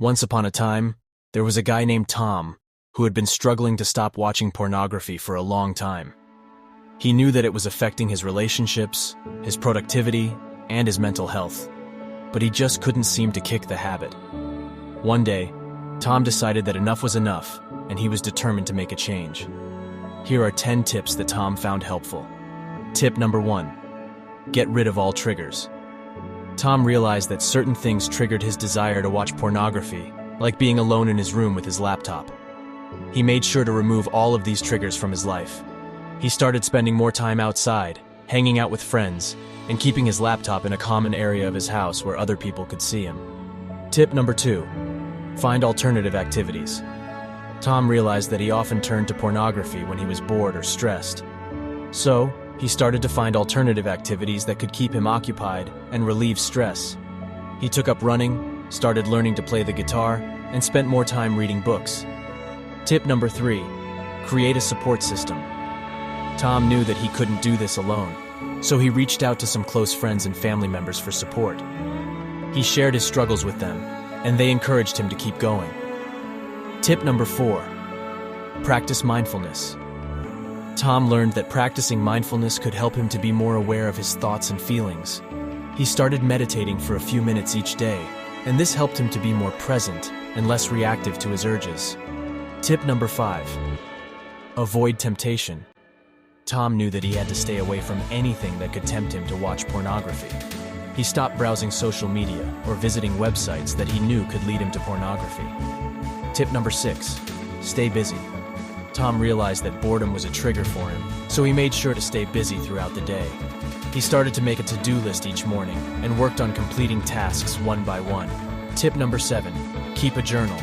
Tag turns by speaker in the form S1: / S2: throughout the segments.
S1: Once upon a time, there was a guy named Tom who had been struggling to stop watching pornography for a long time. He knew that it was affecting his relationships, his productivity, and his mental health, but he just couldn't seem to kick the habit. One day, Tom decided that enough was enough, and he was determined to make a change. Here are 10 tips that Tom found helpful. Tip number 1. Get rid of all triggers. Tom realized that certain things triggered his desire to watch pornography, like being alone in his room with his laptop. He made sure to remove all of these triggers from his life. He started spending more time outside, hanging out with friends, and keeping his laptop in a common area of his house where other people could see him. Tip number 2. Find alternative activities. Tom realized that he often turned to pornography when he was bored or stressed. So, he started to find alternative activities that could keep him occupied and relieve stress. He took up running, started learning to play the guitar, and spent more time reading books. Tip number 3. Create a support system. Tom knew that he couldn't do this alone, so he reached out to some close friends and family members for support. He shared his struggles with them, and they encouraged him to keep going. Tip number 4. Practice mindfulness. Tom learned that practicing mindfulness could help him to be more aware of his thoughts and feelings. He started meditating for a few minutes each day, and this helped him to be more present and less reactive to his urges. Tip number 5. Avoid temptation. Tom knew that he had to stay away from anything that could tempt him to watch pornography. He stopped browsing social media or visiting websites that he knew could lead him to pornography. Tip number 6. Stay busy. Tom realized that boredom was a trigger for him, so he made sure to stay busy throughout the day. He started to make a to-do list each morning and worked on completing tasks one by one. Tip number 7. Keep a journal.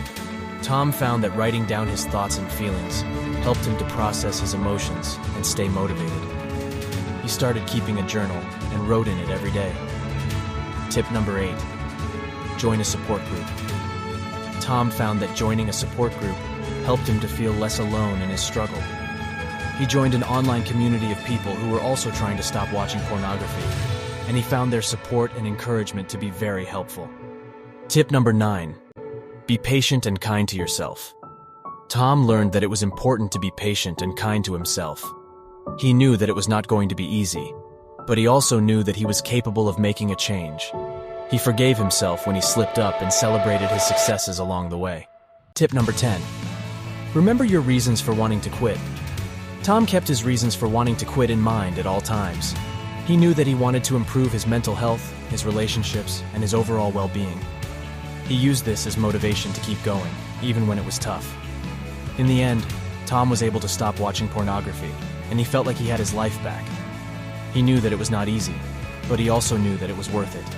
S1: Tom found that writing down his thoughts and feelings helped him to process his emotions and stay motivated. He started keeping a journal and wrote in it every day. Tip number 8. Join a support group. Tom found that joining a support group helped him to feel less alone in his struggle. He joined an online community of people who were also trying to stop watching pornography, and he found their support and encouragement to be very helpful. Tip number 9. Be patient and kind to yourself. Tom learned that it was important to be patient and kind to himself. He knew that it was not going to be easy, but he also knew that he was capable of making a change. He forgave himself when he slipped up and celebrated his successes along the way. Tip number 10. Remember your reasons for wanting to quit. Tom kept his reasons for wanting to quit in mind at all times. He knew that he wanted to improve his mental health, his relationships, and his overall well-being. He used this as motivation to keep going, even when it was tough. In the end, Tom was able to stop watching pornography, and he felt like he had his life back. He knew that it was not easy, but he also knew that it was worth it.